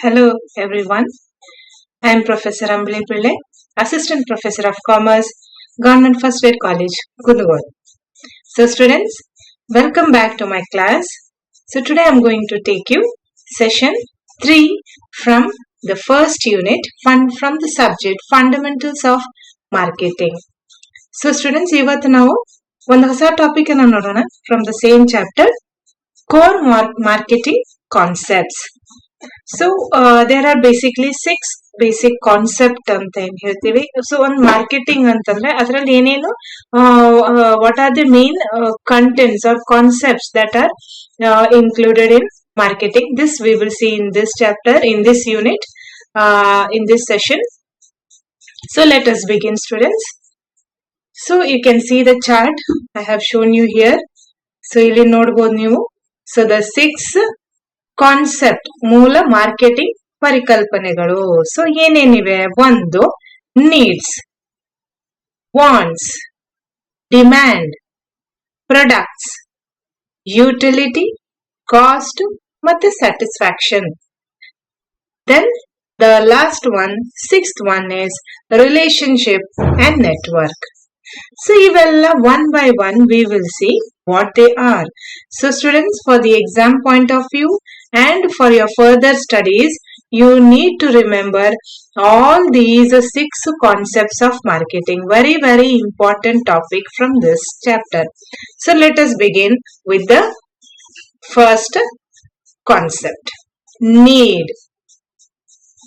Hello everyone. I am Professor Ambali Pillai, Assistant Professor of Commerce, Government First Grade College, Kundugodu. So students, welcome back to my class. So today I am going to take you session 3 from the first unit from the subject Fundamentals of Marketing. So students, ಇವತ್ತು ನಾವು ಒಂದು ಹೊಸ topic ಅನ್ನು ನೋಡೋಣ from the same chapter, Core Marketing Concepts. So there are basically 6 basic concept ಅಂತ ಏನ್ ಹೇಳ್ತೀವಿ. So ಒಂದು ಮಾರ್ಕೆಟಿಂಗ್ ಅಂತಂದ್ರೆ ಅದರಲ್ಲಿ ಏನೇನು what are the main contents or concepts that are included in marketing. This we will see in this chapter, in this unit, in this session. So let us begin, students. So you can see the chart I have shown you here. So ಇಲ್ಲಿ ನೋಡಬಹುದು ನೀವು. So the 6 concept ಮೂಲ marketing ಪರಿಕಲ್ಪನೆಗಳು. So ಏನೇನಿವೆ? ಒಂದು, needs, wants, demand, products, utility, cost ಮತ್ತೆ satisfaction. Then the last one, sixth one is relationship and network. So ivella one by one we will see what they are. So students, for the exam point of view and for your further studies, you need to remember all these 6 concepts of marketing. Very, very important topic from this chapter. So let us begin with the first concept, need.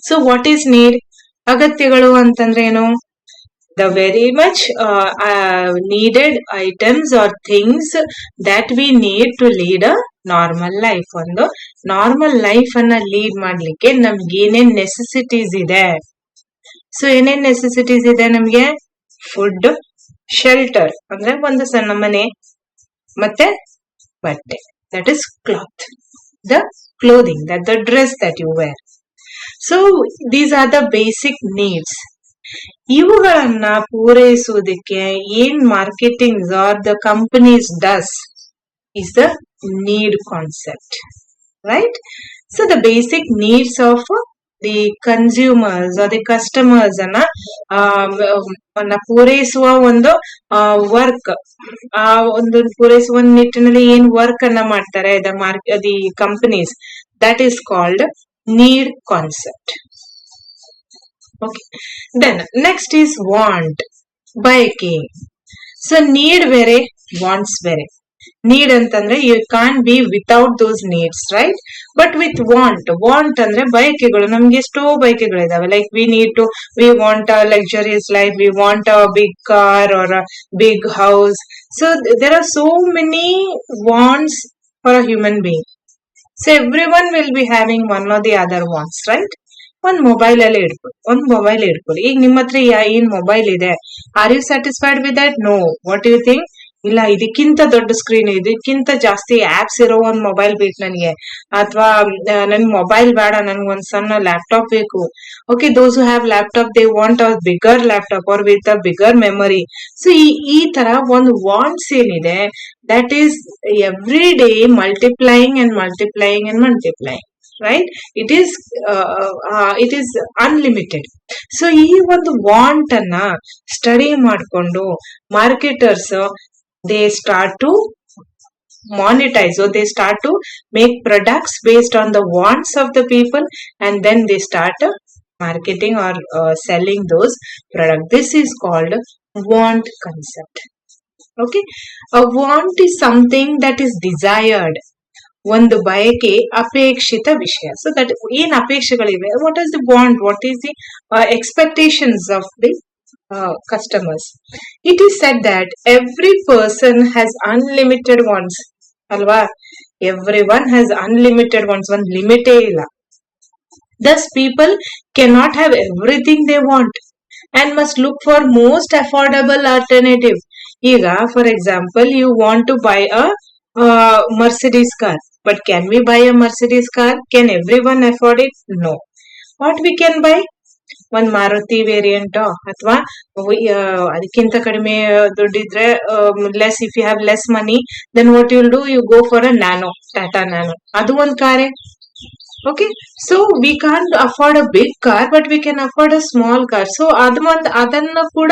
So what is need? ಅಗತ್ಯಗಳು ಅಂತಂದ್ರೆ ಏನು? The very much needed items or things that we need to lead a normal life. ಒಂದು normal life ಅನ್ನ lead ಮಾಡ್ಲಿಕ್ಕೆ ನಮ್ಗೆ ಏನೇನ್ necessities ಇದೆ? So ಏನೇನ್ ನೆಸೆಸಿಟೀಸ್ ಇದೆ ನಮ್ಗೆ? ಫುಡ್, ಶೆಲ್ಟರ್ ಅಂದ್ರೆ ಒಂದು ಸಣ್ಣ ಮನೆ, ಮತ್ತೆ ಬಟ್ಟೆ, that is cloth, the clothing, that the dress that you wear. So these are the basic needs. ಇವುಗಳನ್ನ ಪೂರೈಸುವುದಕ್ಕೆ ಏನ್ marketing or the companies does is the need concept, right? So the basic needs of the consumers or the customers ಅನ್ನ ಪೂರೈಸುವ ಒಂದು work, ಆ ಒಂದು ಪೂರೈಸುವ ನಿಟ್ಟಿನಲ್ಲಿ ಏನ್ ವರ್ಕ್ ಅನ್ನ ಮಾಡ್ತಾರೆ the companies, that is called need concept. Okay. Then next is want, ಬಯಕೆ. So need ಬೇರೆ, wants ಬೇರೆ. Need ಅಂತಂದ್ರೆ you can't be without those needs, right? But with want ಅಂದ್ರೆ ಬಯಕೆಗಳು. ನಮ್ಗೆ ಎಷ್ಟೋ ಬಯಕೆಗಳು ಇದಾವೆ. Like we want a luxurious life, we want a big car or a big house. So there are so many wants for a human being. So everyone will be having one or the other wants, right? ಒಂದ್ mobile ಅಲ್ಲೇ ಇಟ್ಕೊಳ್ಳಿ. ಈಗ ನಿಮ್ಮ ಹತ್ರ ಏನ್ mobile ಇದೆ, are you satisfied with that? No. What you think? ಇಲ್ಲ, ಇದಕ್ಕಿಂತ ದೊಡ್ಡ ಸ್ಕ್ರೀನ್, ಇದಕ್ಕಿಂತ ಜಾಸ್ತಿ ಆಪ್ಸ್ ಇರೋ ಒಂದ್ ಮೊಬೈಲ್ ಬೇಕು ನನಗೆ, ಅಥವಾ ನನ್ ಮೊಬೈಲ್ ಬೇಡ, ನನ್ಗೊಂದ್ ಸಣ್ಣ ಲ್ಯಾಪ್ಟಾಪ್ ಬೇಕು. Okay, those who have laptop they want a bigger laptop or with a bigger memory. So ಈ ತರ ಒಂದು ವಾಂಟ್ಸ್ ಏನಿದೆ, that is every day multiplying and multiplying and multiplying, right? It is unlimited. So ಈ ಒಂದು want ಅನ್ನ study ಮಾಡಿಕೊಂಡು marketers they start to monetize, or they start to make products based on the wants of the people, and then they start marketing or selling those products. This is called want concept. Okay, a want is something that is desired. ಒಂದು ಬಯಕೆ, ಅಪೇಕ್ಷಿತ ವಿಷಯ. So that ಏನ್ ಅಪೇಕ್ಷೆಗಳಿವೆ, what is the want, what is the expectations of the customers. It is said that every person has unlimited wants, alva? Everyone has unlimited wants, one limit illa. Thus people cannot have everything they want and must look for most affordable alternative. Iga, for example, you want to buy a Mercedes car, but can we buy a Mercedes car? Can everyone afford it? No. What we can buy? ಒಂದ್ Maruti variant, ಅಥವಾ ಅದಕ್ಕಿಂತ ಕಡಿಮೆ ದುಡ್ಡಿದ್ರೆ, less, if you have less money, then what you'll do, you go for a Nano, Tata Nano. ಅದು ಒಂದ್ ಕಾರೇ. Okay, so we can't afford a big car, but we can afford a small car. So ಅದನ್ನ ಕೂಡ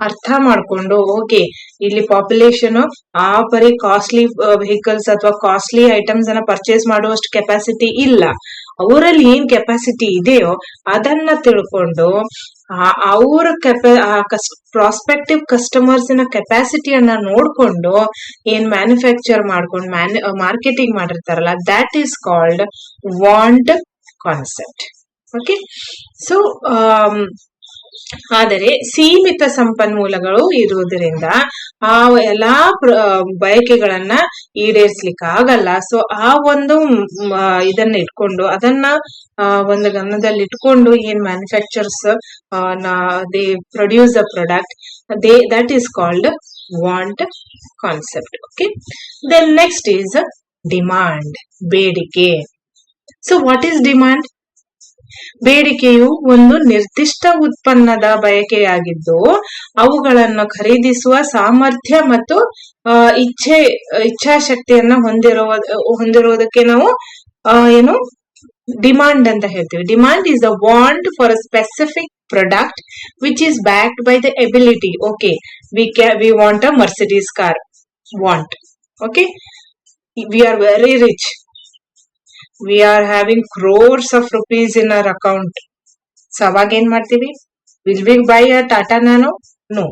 ಅರ್ಥ ಮಾಡ್ಕೊಂಡು, okay, ಇಲ್ಲಿ population ಆ ಪರಿ costly vehicles ಅಥವಾ ಕಾಸ್ಟ್ಲಿ ಐಟಮ್ಸ್ ಅನ್ನ ಪರ್ಚೇಸ್ ಮಾಡುವಷ್ಟು ಕೆಪಾಸಿಟಿ ಇಲ್ಲ. ಅವರಲ್ಲಿ ಏನ್ ಕೆಪಾಸಿಟಿ ಇದೆಯೋ ಅದನ್ನ ತಿಳ್ಕೊಂಡು ಅವರ ಪ್ರಾಸ್ಪೆಕ್ಟಿವ್ ಕಸ್ಟಮರ್ಸ್ ನ ಕೆಪಾಸಿಟಿಯನ್ನ ನೋಡ್ಕೊಂಡು ಏನ್ ಮ್ಯಾನುಫ್ಯಾಕ್ಚರ್ ಮಾಡ್ಕೊಂಡು ಮಾರ್ಕೆಟಿಂಗ್ ಮಾಡಿರ್ತಾರಲ್ಲ, that is called want concept. Okay, so ಆದರೆ ಸೀಮಿತ ಸಂಪನ್ಮೂಲಗಳು ಇರುವುದರಿಂದ ಆ ಎಲ್ಲಾ ಬಯಕೆಗಳನ್ನ ಈಡೇರಿಸ್ಲಿಕ್ಕೆ ಆಗಲ್ಲ. ಸೊ ಆ ಒಂದು ಇದನ್ನ ಇಟ್ಕೊಂಡು, ಅದನ್ನ ಒಂದು ಗಮನದಲ್ಲಿ ಇಟ್ಕೊಂಡು ಏನ್ manufacturers they produce a product, that is called want concept. Okay, then next is demand, ಬೇಡಿಕೆ. So what is demand? ಬೇಡಿಕೆಯು ಒಂದು ನಿರ್ದಿಷ್ಟ ಉತ್ಪನ್ನದ ಬಯಕೆಯಾಗಿದ್ದು ಅವುಗಳನ್ನು ಖರೀದಿಸುವ ಸಾಮರ್ಥ್ಯ ಮತ್ತು ಇಚ್ಛಾಶಕ್ತಿಯನ್ನ ಹೊಂದಿರುವುದಕ್ಕೆ ನಾವು ಏನು ಡಿಮಾಂಡ್ ಅಂತ ಹೇಳ್ತೀವಿ. Demand is a want for a specific product which is backed by the ability. Okay, we want a Mercedes car, want. Okay, we are very rich, we are having crores of rupees in our account. So ಅವಾಗ ಏನ್ ಮಾಡ್ತೀವಿ? Will we buy a Tata Nano? No.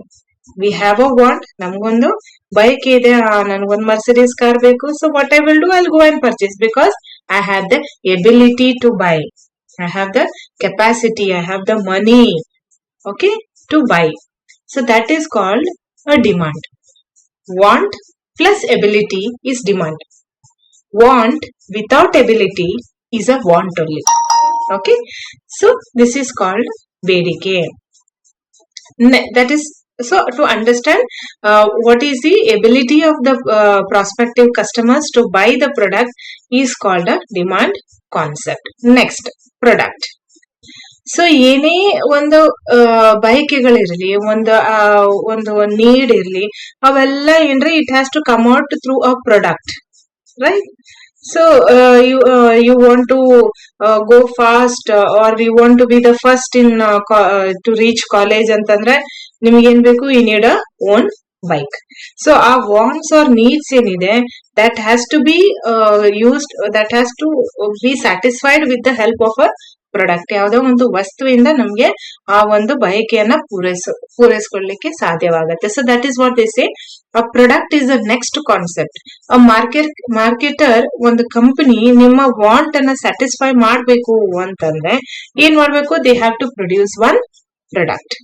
We have a want. ನಮಗೊಂದು bike ಇದೆ, ನನಗೊಂದು Mercedes car ಬೇಕು. So what I will do, I will go and purchase because I have the ability to buy. I have the capacity, I have the money, okay, to buy. So that is called a demand. Want plus ability is demand. Want without ability is a want only. Okay, so this is called ಬೇಡಿಕೆ. That is, so to understand what is the ability of the prospective customers to buy the product is called a demand concept. Next, product. So ಏನೇ ಒಂದು ಬಯಕೆಗಳಿರ್ಲಿ, ಒಂದು need ಇರ್ಲಿ, ಅವೆಲ್ಲ ಏನ್ರಿ it has to come out through a product, right? So you want to go fast, or you want to be the first in to reach college ಅಂತಂದ್ರೆ ನಿಮ್ಗೆ ಏನ್ ಬೇಕು? you need a own bike. So ಆ wants or needs ಏನಿದೆ, that has to be used, that has to be satisfied with the help of a product. ಯಾವುದೋ ಒಂದು ವಸ್ತುವಿಂದ ನಮ್ಗೆ ಆ ಒಂದು ಬಯಕೆಯನ್ನ ಪೂರೈಸ್ಕೊಳ್ಳಿಕ್ಕೆ ಸಾಧ್ಯವಾಗುತ್ತೆ. So that is what they say a product is a next concept. A marketer, ಒಂದು ಕಂಪನಿ ನಿಮ್ಮ ವಾಂಟ್ ಅನ್ನ ಸ್ಯಾಟಿಸ್ಫೈ ಮಾಡ್ಬೇಕು ಅಂತಂದ್ರೆ ಏನ್ ಮಾಡ್ಬೇಕು? They have to produce one product.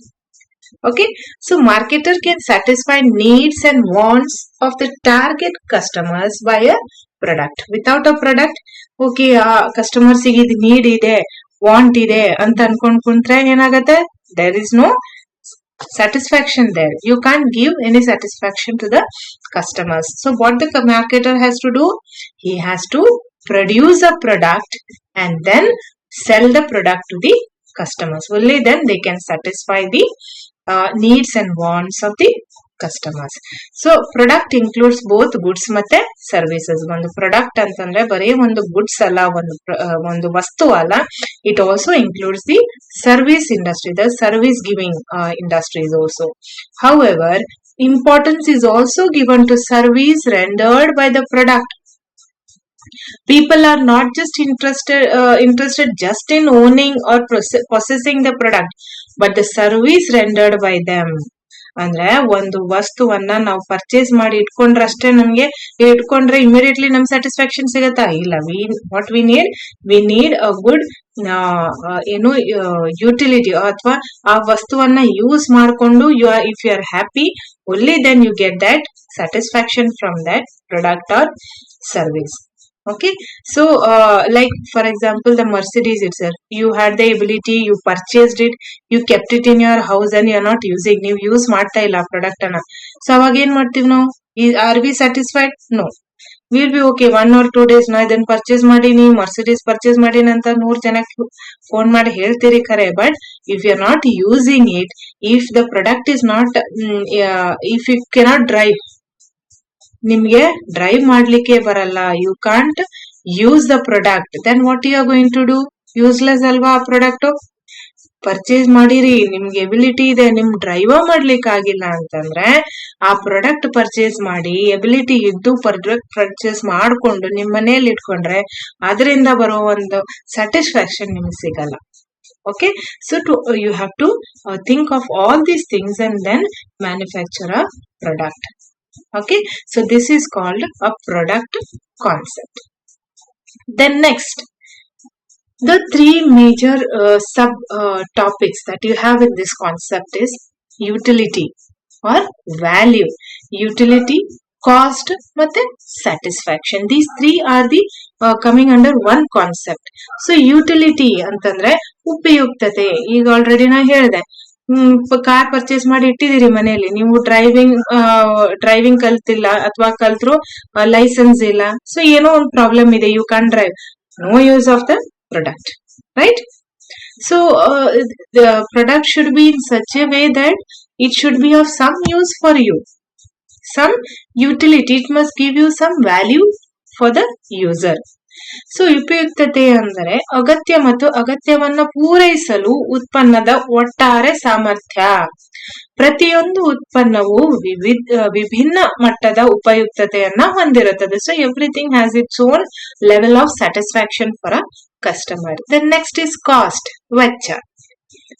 Okay, so marketer can satisfy needs and wants of the target customers by a product. Without a product, okay, customers ಗೆ ಇದು need ಇದೆ, ವಾಂಟ್ ಇದೆ ಅಂತ ಅನ್ಕೊಂಡ್ ಕುಂತ್ರೆ ಏನಾಗತ್ತೆ? there is no satisfaction there. You can't give any satisfaction to the customers. So what the marketer has to do? He has to produce a product and then sell the product to the customers. Only then they can satisfy the needs and wants of the customers. So product includes both goods ಮತ್ತೆ services. ಒಂದು product ಅಂತಂದ್ರೆ ಬರೀ ಒಂದು goods ಅಲ್ಲ, ಒಂದು ವಸ್ತು ಅಲ್ಲ. It also includes the service industry, the service giving industries also. However, importance is also given to service rendered by the product. People are not just interested just in owning or possessing the product, but the service rendered by them. ಅಂದ್ರೆ ಒಂದು ವಸ್ತುವನ್ನ ನಾವು purchase ಮಾಡಿ ಇಟ್ಕೊಂಡ್ರೆ ಅಷ್ಟೇ ನಮ್ಗೆ ಇಟ್ಕೊಂಡ್ರೆ immediately ನಮ್ ಸ್ಯಾಟಿಸ್ಫ್ಯಾಕ್ಷನ್ ಸಿಗತ್ತಾ? ಇಲ್ಲ. What we need a good ಏನು ಯುಟಿಲಿಟಿ, ಅಥವಾ ಆ ವಸ್ತುವನ್ನ ಯೂಸ್ ಮಾಡ್ಕೊಂಡು if you are happy, only then you get that satisfaction from that product or service. Okay, so like for example the Mercedes itself, you had the ability, you purchased it, you kept it in your house and you are not using, ನೀವು use ಮಾಡ್ತಾ ಇಲ್ಲ ಆ product ಅನ್ನ. So ಅವಾಗ ಏನ್ ಮಾಡ್ತೀವಿ ನಾವು? Are we satisfied? No. Will be okay 1 or 2 days ನಾ ಇದನ್ನ ಪರ್ಚೇಸ್ ಮಾಡೀನಿ, ಮರ್ಸಿಡೀಸ್ ಪರ್ಚೇಸ್ ಮಾಡೀನಿ ಅಂತ 100 ಜನಕ್ಕೆ ಫೋನ್ ಮಾಡಿ ಹೇಳ್ತೀರಿ ಖರೆ, but if you are not using it, if the product is not, if you cannot drive, ನಿಮ್ಗೆ ಡ್ರೈವ್ ಮಾಡ್ಲಿಕ್ಕೆ ಬರಲ್ಲ, you can't use the product, then what you are going to do? Useless alva ಆ product. Purchase ಮಾಡಿರಿ, ನಿಮ್ಗೆ ability ಇದೆ, ನಿಮ್ driver ಮಾಡ್ಲಿಕ್ಕೆ ಆಗಿಲ್ಲ ಅಂತಂದ್ರೆ ಆ ಪ್ರಾಡಕ್ಟ್ ಪರ್ಚೇಸ್ ಮಾಡಿ, ಎಬಿಲಿಟಿ ಇದ್ದು ಪ್ರಾಡಕ್ಟ್ ಪರ್ಚೇಸ್ ಮಾಡ್ಕೊಂಡು ನಿಮ್ ಮನೆಯಲ್ಲಿ ಇಟ್ಕೊಂಡ್ರೆ ಅದರಿಂದ ಬರೋ ಒಂದು ಸ್ಯಾಟಿಸ್ಫ್ಯಾಕ್ಷನ್ ನಿಮ್ಗೆ ಸಿಗಲ್ಲ. Okay, so you have to think of all these things and then manufacture a product. Okay, so this is called a product concept. Then next, the three major sub topics that you have in this concept is utility or value, utility, cost ಮತ್ತೆ satisfaction. These three are the coming under one concept. So utility ಅಂತಂದ್ರೆ ಉಪಯುಕ್ತತೆ. ಈಗ already ನಾ ಹೇಳಿದೆ, car purchase ಮಾಡಿ ಇಟ್ಟಿದ್ದೀರಿ ಮನೆಯಲ್ಲಿ, ನೀವು driving ಕಲ್ತಿಲ್ಲ ಅಥವಾ ಕಲ್ತ್ರು ಲೈಸೆನ್ಸ್ ಇಲ್ಲ, ಸೊ ಏನೋ ಒಂದು ಪ್ರಾಬ್ಲಮ್ ಇದೆ, you can drive, no use of the product, right? So the product should be in such a way that it should be of some use for you, some utility. It must give you some value for the user. So ಉಪಯುಕ್ತತೆ ಅಂದರೆ ಅಗತ್ಯ ಮತ್ತು ಅಗತ್ಯವನ್ನ ಪೂರೈಸಲು ಉತ್ಪನ್ನದ ಒಟ್ಟಾರೆ ಸಾಮರ್ಥ್ಯ. ಪ್ರತಿಯೊಂದು ಉತ್ಪನ್ನವು ವಿಭಿನ್ನ ಮಟ್ಟದ ಉಪಯುಕ್ತತೆಯನ್ನ ಹೊಂದಿರುತ್ತದೆ. So everything has its own level of satisfaction for a customer. Then next is cost, ವೆಚ್ಚ.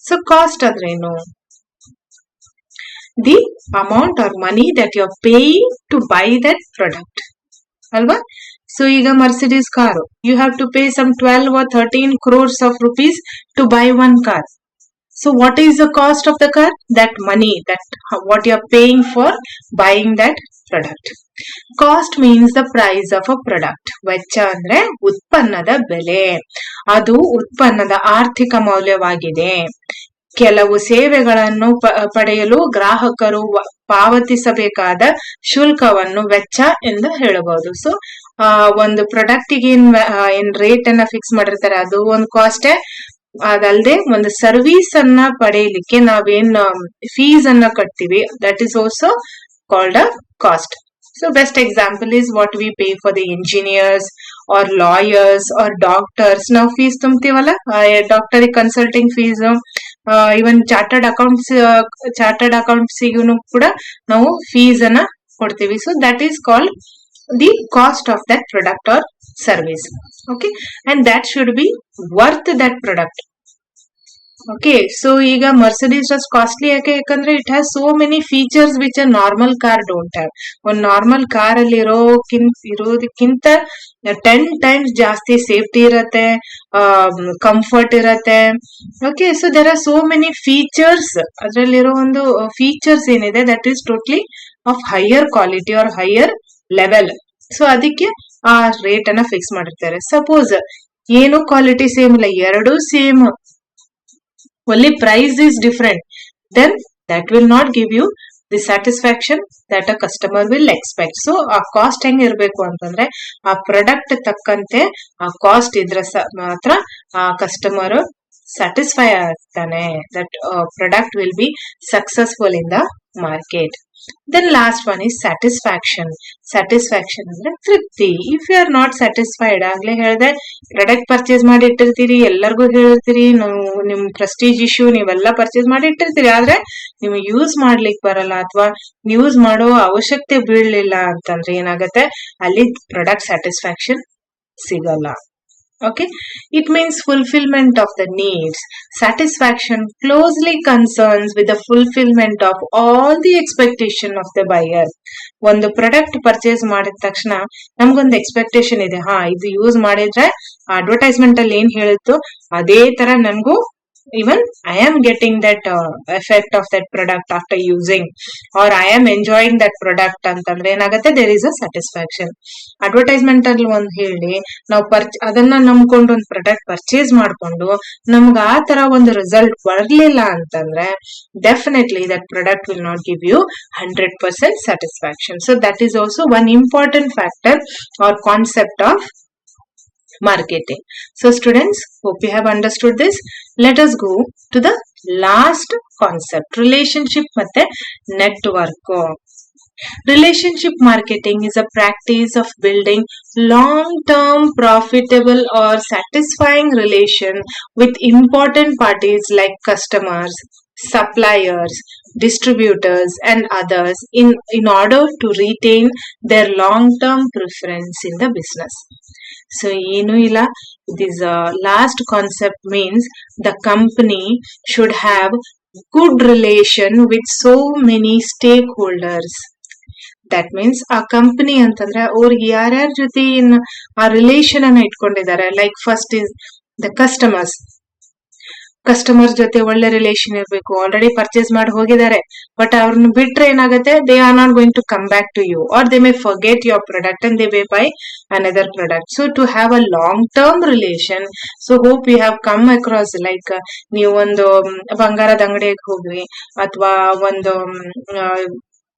ಸೊ ಕಾಸ್ಟ್ ಅಂದ್ರೆ ಏನು? The amount or money that you are paying to buy that product ಅಲ್ವಾ? ಸೊ ಈಗ Mercedes car, you have to pay some 12 or 13 crores of rupees to buy one car. So what is the cost of the car? That money, that what you are paying for buying that product. Cost means the price of a product. ವೆಚ್ಚ ಅಂದ್ರೆ ಉತ್ಪನ್ನದ ಬೆಲೆ, ಅದು ಉತ್ಪನ್ನದ ಆರ್ಥಿಕ ಮೌಲ್ಯವಾಗಿದೆ. ಕೆಲವು ಸೇವೆಗಳನ್ನು ಪಡೆಯಲು ಗ್ರಾಹಕರು ಪಾವತಿಸಬೇಕಾದ ಶುಲ್ಕವನ್ನು ವೆಚ್ಚ ಎಂದು ಹೇಳಬಹುದು. ಸೊ ಒಂದು ಪ್ರಾಡಕ್ಟಿಗೆ ಏನ್ ರೇಟ್ ಅನ್ನ ಫಿಕ್ಸ್ ಮಾಡಿರ್ತಾರೆ, ಅದು ಒಂದು ಕಾಸ್ಟೇ. ಅದಲ್ಲದೆ ಒಂದು ಸರ್ವಿಸ್ ಅನ್ನ ಪಡೆಯಲಿಕ್ಕೆ ನಾವೇನ್ ಫೀಸ್ ಅನ್ನ ಕಟ್ತೀವಿ, that is also called a cost. So best example is what we pay for the engineers or lawyers or doctors. ನಾವು ಫೀಸ್ ತುಂಬ್ತೀವಲ್ಲ, doctor consulting fees, even chartered ಅಕೌಂಟ್ಸಿಗೂ ಕೂಡ ನಾವು ಫೀಸ್ ಅನ್ನ ಕೊಡ್ತೀವಿ. So that is called the cost of that product or service. Okay, and that should be worth that product. Okay, so ಈಗ Mercedes ಅಷ್ಟು costly ಯಾಕಂದ್ರೆ it has so many features which a normal car don't have. ಒಂದು normal car ಅಲ್ಲಿ ಇರೋದಕ್ಕಿಂತ 10 times ಜಾಸ್ತಿ safety ಇರತ್ತೆ, comfort ಇರತ್ತೆ. Okay, so there are so many features. ಅದರಲ್ಲಿರೋ ಒಂದು ಫೀಚರ್ಸ್ ಏನಿದೆ that is totally of higher quality or higher level. So ಅದಕ್ಕೆ ಆ ರೇಟ್ ಅನ್ನ ಫಿಕ್ಸ್ ಮಾಡಿರ್ತಾರೆ. ಸಪೋಸ್ ಏನು ಕ್ವಾಲಿಟಿ ಸೇಮ್ ಇಲ್ಲ, ಎರಡೂ same, only price is different, then that will not give you the satisfaction that a customer will expect. So ಆ cost ಹೆಂಗ್ ಇರ್ಬೇಕು ಅಂತಂದ್ರೆ ಆ ಪ್ರಾಡಕ್ಟ್ ತಕ್ಕಂತೆ ಆ ಕಾಸ್ಟ್ ಇದ್ರೆ ಮಾತ್ರ ಆ ಕಸ್ಟಮರ್ ಸ್ಯಾಟಿಸ್ಫೈ ಆಗ್ತಾನೆ. That product will be successful in the market. Then last one is satisfaction. Satisfaction ಅಂದ್ರೆ ತೃಪ್ತಿ. If you are not satisfied, ಆಗ್ಲೇ ಹೇಳಿದೆ, ಪ್ರಾಡಕ್ಟ್ ಪರ್ಚೇಸ್ ಮಾಡಿ ಇಟ್ಟಿರ್ತೀರಿ, ಎಲ್ಲರಿಗೂ ಹೇಳಿರ್ತೀರಿ, ನಿಮ್ ಪ್ರೆಸ್ಟೀಜ್ ಇಶ್ಯೂ, ನೀವೆಲ್ಲ ಪರ್ಚೇಸ್ ಮಾಡಿ ಇಟ್ಟಿರ್ತೀರಿ, ಆದ್ರೆ ನಿಮ್ಗೆ ಯೂಸ್ ಮಾಡ್ಲಿಕ್ಕೆ ಬರಲ್ಲ ಅಥವಾ ಯೂಸ್ ಮಾಡೋ ಅವಶ್ಯಕತೆ ಬೀಳಲಿಲ್ಲ ಅಂತಂದ್ರೆ ಏನಾಗತ್ತೆ, ಅಲ್ಲಿ ಪ್ರಾಡಕ್ಟ್ ಸ್ಯಾಟಿಸ್ಫ್ಯಾಕ್ಷನ್ ಸಿಗಲ್ಲ. Okay, it means fulfillment of the needs. Satisfaction closely concerns with the fulfillment of all the expectation of the buyer. ಒಂದು ಪ್ರಾಡಕ್ಟ್ ಪರ್ಚೇಸ್ ಮಾಡಿದ ತಕ್ಷಣ ನಮ್ಗೊಂದು ಎಕ್ಸ್ಪೆಕ್ಟೇಷನ್ ಇದೆ, ಇದು ಯೂಸ್ ಮಾಡಿದ್ರೆ ಅಡ್ವರ್ಟೈಸ್ಮೆಂಟ್ ಅಲ್ಲಿ ಏನ್ ಹೇಳಿತ್ತು ಅದೇ ತರ ನನ್ಗೂ even I am getting that effect of that product after using, or I am enjoying that product ಅಂತಂದ್ರೆ ಏನಾಗುತ್ತೆ, there is a satisfaction. Advertisement ಅಲ್ಲಿ ಒಂದ್ ಹೇಳಿ ನಾವು ಅದನ್ನ ನಂಬ್ಕೊಂಡು ಒಂದು ಪ್ರಾಡಕ್ಟ್ ಪರ್ಚೇಸ್ ಮಾಡ್ಕೊಂಡು ನಮ್ಗೆ ಆ ತರ ಒಂದು ರಿಸಲ್ಟ್ ಬರ್ಲಿಲ್ಲ ಅಂತಂದ್ರೆ definitely that product will not give you 100% satisfaction. So that is also one important factor or concept of marketing. So students, hope you have understood this. Let us go to the last concept, relationship ಮತ್ತೆ network. Relationship marketing is a practice of building long-term profitable or satisfying relation with important parties like customers, suppliers, distributors and others in order to retain their long-term preference in the business. So, this last concept means the company should have good relation with so many stakeholders. That means ಆ company ಅಂತಂದ್ರೆ ಅವ್ರಿಗೆ ಯಾರ್ಯಾರ ಜೊತೆ ಆ relation ಅನ್ನ ಇಟ್ಕೊಂಡಿದ್ದಾರೆ, like first is the customer ಜೊತೆ ಒಳ್ಳೆ ರಿಲೇಷನ್ ಇರಬೇಕು. ಆಲ್ರೆಡಿ ಪರ್ಚೇಸ್ ಮಾಡಿ ಹೋಗಿದ್ದಾರೆ, ಬಟ್ ಅವ್ರನ್ನ ಬಿಟ್ರೆ ಏನಾಗುತ್ತೆ, they are not going to come back to you, or they may forget your product and they may buy another product. So to have a long term relation, so hope you have come across, like ನೀವು ಒಂದು ಬಂಗಾರದ ಅಂಗಡಿಗೆ ಹೋಗ್ರಿ ಅಥವಾ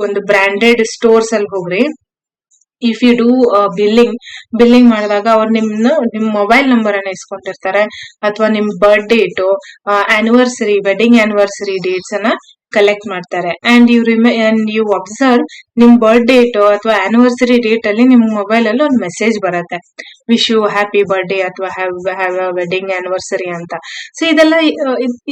ಒಂದು branded stores ಅಲ್ಲಿ ಹೋಗ್ರಿ. If you do billing ಮಾಡಿದಾಗ ಅವ್ರು ನಿಮ್ ಮೊಬೈಲ್ ನಂಬರ್ ಅನ್ನ ಇಸ್ಕೊಂಡಿರ್ತಾರೆ, ಅಥವಾ ನಿಮ್ birth date, anniversary, wedding anniversary dates ಅನ್ನ ಕಲೆಕ್ಟ್ ಮಾಡ್ತಾರೆ. ಅಂಡ್ ಯು ಅಬ್ಸರ್ವ್ ನಿಮ್ ಬರ್ತ್ ಡೇಟ್ ಅಥವಾ ಆನಿವರ್ಸರಿ ಡೇಟ್ ಅಲ್ಲಿ ನಿಮ್ ಮೊಬೈಲ್ ಅಲ್ಲಿ ಒಂದು ಮೆಸೇಜ್ ಬರುತ್ತೆ, wish you happy birthday ಅಥವಾ ಹ್ಯಾವ್ ವೆಡ್ಡಿಂಗ್ ಆನಿವರ್ಸರಿ ಅಂತ. ಸೊ ಇದೆಲ್ಲ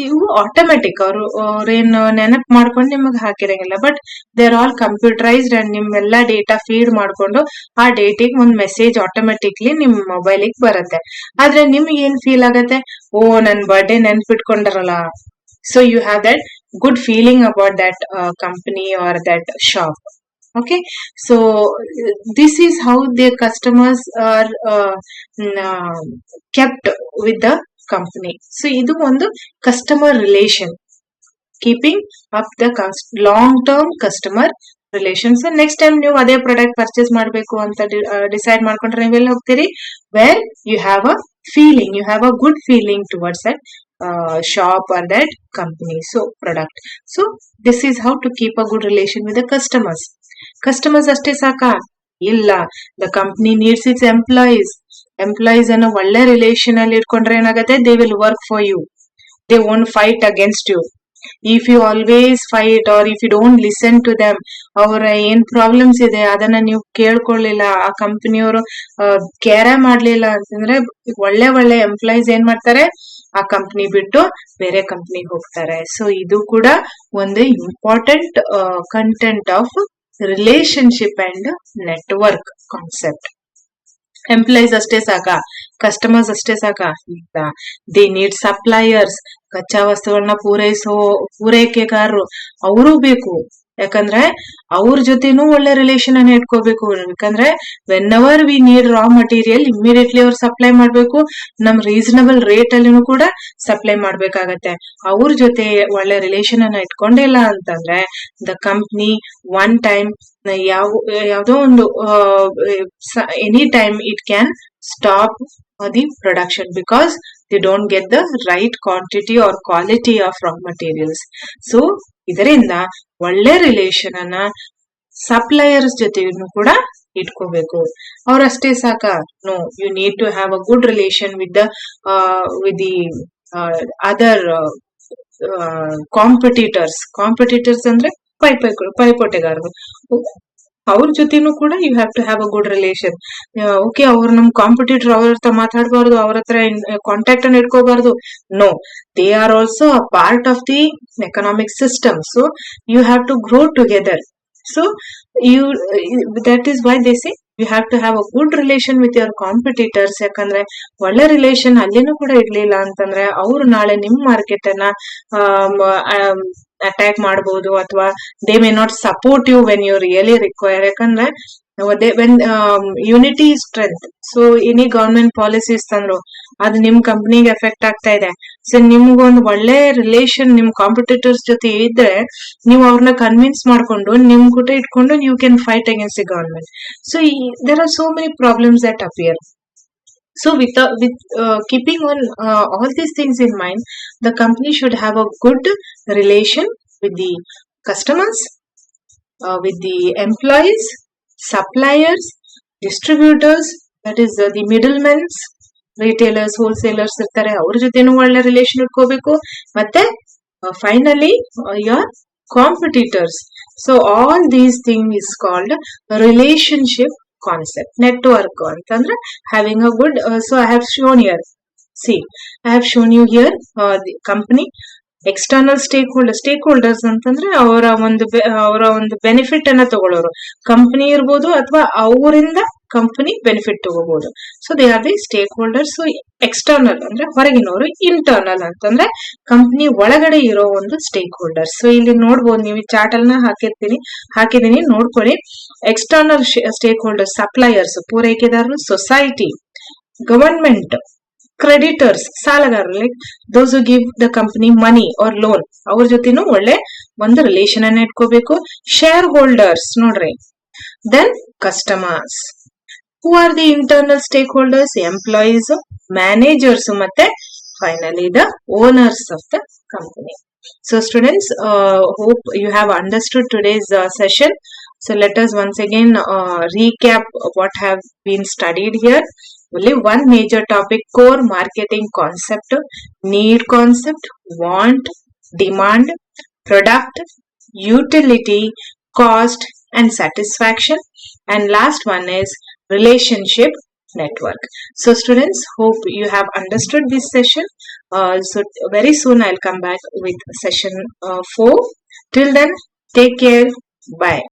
ಇವು ಆಟೋಮೆಟಿಕ್, ಅವ್ರೇನು ನೆನಪು ಮಾಡ್ಕೊಂಡು ನಿಮಗೆ ಹಾಕಿರಂಗಿಲ್ಲ, but they are all computerised and ನಿಮ್ಮೆಲ್ಲ ಡೇಟಾ ಫೀಡ್ ಮಾಡ್ಕೊಂಡು ಆ ಡೇಟಿಗೆ ಒಂದು ಮೆಸೇಜ್ ಆಟೋಮೆಟಿಕ್ಲಿ ನಿಮ್ ಮೊಬೈಲಿಗೆ ಬರುತ್ತೆ. ಆದ್ರೆ ನಿಮ್ಗೆ ಏನ್ ಫೀಲ್ ಆಗತ್ತೆ, ಓ ನನ್ birthday ನೆನ್ಪಿಟ್ಕೊಂಡಾರಲ್ಲ. So you have that good feeling about that company or that shop. Okay, so this is how their customers are kept with the company. So idu ಒಂದು customer relation, keeping up the long term customer relation. So next time ನೀವು ಅದೇ product purchase ಮಾಡಬೇಕು ಅಂತ decide ಮಾಡ್ಕೊಂಡ್ರೆ ನೀವೆಲ್ಲ ಹೋಗ್ತೀರಿ, where you have a feeling, you have a good feeling towards that shop or that company, so product. So this is how to keep a good relation with the customers ಅಷ್ಟೇ ಸಾಕಾ? ಇಲ್ಲ, the company needs its employees ಅನ್ನ ಒಳ್ಳೆ relation ಅಲ್ಲಿ ಇಟ್ಕೊಂಡ್ರೆ ಏನಾಗುತ್ತೆ, they will work for you, they won't fight against you. If you always fight or if you don't listen to them, ಅವರ ಏನ್ ಪ್ರಾಬ್ಲಮ್ಸ್ ಇದೆ ಅದನ್ನ ನೀವು ಕೇಳ್ಕೊಳ್ಳಿಲ್ಲ, ಆ ಕಂಪನಿಯವರು ಕೇರ ಮಾಡ್ಲಿಲ್ಲ ಅಂತಂದ್ರೆ ಒಳ್ಳೆ ಎಂಪ್ಲಾಯೀಸ್ ಏನ್ ಮಾಡ್ತಾರೆ, ಆ ಕಂಪನಿ ಬಿಟ್ಟು ಬೇರೆ ಕಂಪನಿಗೆ ಹೋಗ್ತಾರೆ. ಸೊ ಇದು ಕೂಡ ಒಂದು important content of relationship and network concept. Employees ಅಷ್ಟೇ ಸಾಕಾ? ಕಸ್ಟಮರ್ಸ್ ಅಷ್ಟೇ ಸಾಕಾ? ಇಲ್ಲ, ದೇ ನೀಡ್ ಸಪ್ಲೈಯರ್ಸ್, ಕಚ್ಚಾ ವಸ್ತುಗಳನ್ನ ಪೂರೈಕೆಗಾರರು ಅವರು ಬೇಕು. ಯಾಕಂದ್ರೆ ಅವ್ರ ಜೊತೆನೂ ಒಳ್ಳೆ ರಿಲೇಷನ್ ಅನ್ನ ಇಟ್ಕೋಬೇಕು. ಯಾಕಂದ್ರೆ when ever we need raw material, immediately ಅವ್ರು ಸಪ್ಲೈ ಮಾಡ್ಬೇಕು, ನಮ್ ರೀಸನಬಲ್ ರೇಟ್ ಅಲ್ಲಿನೂ ಕೂಡ ಸಪ್ಲೈ ಮಾಡ್ಬೇಕಾಗತ್ತೆ. ಅವ್ರ ಜೊತೆ ಒಳ್ಳೆ ರಿಲೇಷನ್ ಅನ್ನ ಇಟ್ಕೊಂಡಿಲ್ಲ ಅಂತಂದ್ರೆ ದ ಕಂಪ್ನಿ ಒನ್ ಟೈಮ್ ಯಾವ್ದೋ ಒಂದು any time it can stop the production because they don't get the right quantity or quality of raw materials. So ಇದರಿಂದ ಒಳ್ಳೆ ರಿಲೇಷನ್ ಅನ್ನ ಸಪ್ಲೈಯರ್ಸ್ ಜೊತೆನೂ ಕೂಡ ಇಟ್ಕೋಬೇಕು. ಅವ್ರಷ್ಟೇ ಸಾಕಾ? No, you need to have a good relation with the other competitors ಅಂದ್ರೆ ಪೈಪೋಟೆಗಾರರು, ಅವ್ರ ಜೊತೆನೂ ಕೂಡ you have to have a good relation. Okay, ಅವ್ರು ನಮ್ ಕಾಂಪಿಟೇಟರ್, ಅವ್ರ ಹತ್ರ ಮಾತಾಡಬಾರ್ದು, ಅವ್ರ ಹತ್ರ ಕಾಂಟ್ಯಾಕ್ಟ್ ಅನ್ನು ಇಟ್ಕೋಬಾರ್ದು. No, they are also a part of the economic system. So you have to grow together. So that is why they say you have to have a good relation with your competitors. ಯಾಕಂದ್ರೆ ಒಳ್ಳೆ relation ಅಲ್ಲಿನೂ ಕೂಡ ಇಡ್ಲಿಲ್ಲ ಅಂತಂದ್ರೆ ಅವ್ರು ನಾಳೆ ನಿಮ್ market ಅನ್ನ attack ಮಾಡಬಹುದು, ಅಥವಾ they may not support you when you really require. ಯಾಕಂದ್ರೆ when unity is strength. So any government policies ತಂದ್ರು ಅದು ನಿಮ್ ಕಂಪ್ನಿಗೆ ಎಫೆಕ್ಟ್ ಆಗ್ತಾ ಇದೆ. ಸೊ ನಿಮ್ಗೊಂದು ಒಳ್ಳೆ ರಿಲೇಷನ್ ನಿಮ್ ಕಾಂಪಿಟೇಟರ್ಸ್ ಜೊತೆ ಇದ್ರೆ ನೀವು ಅವ್ರನ್ನ ಕನ್ವಿನ್ಸ್ ಮಾಡ್ಕೊಂಡು ನಿಮ್ ಕೂಡ ಇಟ್ಕೊಂಡು you can fight against the government. So there are so many problems that appear. So with keeping on all these things in mind, the company should have a good relation with the customers, with the employees, suppliers, distributors, that is the middlemen, retailers, wholesalers ಇರ್ತಾರೆ, ಅವ್ರ ಜೊತೆನೂ ಒಳ್ಳೆ relation ಇಟ್ಕೋಬೇಕು. ಮತ್ತೆ finally your competitors. So all these things is called relationship concept. Network ಅಂತಂದ್ರೆ having a good. So I have shown here. See, I have shown you here the company. External stake holders ಅಂತಂದ್ರೆ ಅವರ ಒಂದು benefit ಅನ್ನ ತಗೊಳ್ಳೋರು. Company ಇರ್ಬೋದು ಅಥವಾ ಅವರಿಂದ company benefit ತಗೋಬಹುದು. So they are the stake holders. External ಅಂದ್ರೆ ಹೊರಗಿನವರು. ಇಂಟರ್ನಲ್ ಅಂತಂದ್ರೆ ಕಂಪನಿ ಒಳಗಡೆ ಇರೋ ಒಂದು ಸ್ಟೇಕ್ ಹೋಲ್ಡರ್ಸ್. ಸೊ ಇಲ್ಲಿ ನೋಡ್ಬೋದು, ನೀವು ಚಾರ್ಟ್ ಅನ್ನ ಹಾಕಿದೀನಿ ನೋಡ್ಕೊಳ್ಳಿ. ಎಕ್ಸ್ಟರ್ನಲ್ ಸ್ಟೇಕ್ ಹೋಲ್ಡರ್ಸ್ ಸಪ್ಲೈಯರ್ಸ್, ಪೂರೈಕೆದಾರರು, ಸೊಸೈಟಿ, ಗವರ್ಮೆಂಟ್, ಕ್ರೆಡಿಟರ್ಸ್ ಸಾಲಗಾರರು, like those who give the company money or loan, ಅವ್ರ ಜೊತೆನೂ ಒಳ್ಳೆ ಒಂದು ರಿಲೇಷನ್ ಅನ್ನ ಇಟ್ಕೋಬೇಕು. ಶೇರ್ ಹೋಲ್ಡರ್ಸ್ ನೋಡ್ರಿ. Then customers. Who are the internal stakeholders? Employees, managers, ಮತ್ತೆ finally the owners of the company. So students, hope you have understood today's session. So let us once again recap what have been studied here. Only one major topic: core marketing concept, need concept, want, demand, product, utility, cost, and satisfaction. And last one is relationship network. So students, hope you have understood this session. So very soon I'll come back with session 4. Till then, take care. Bye.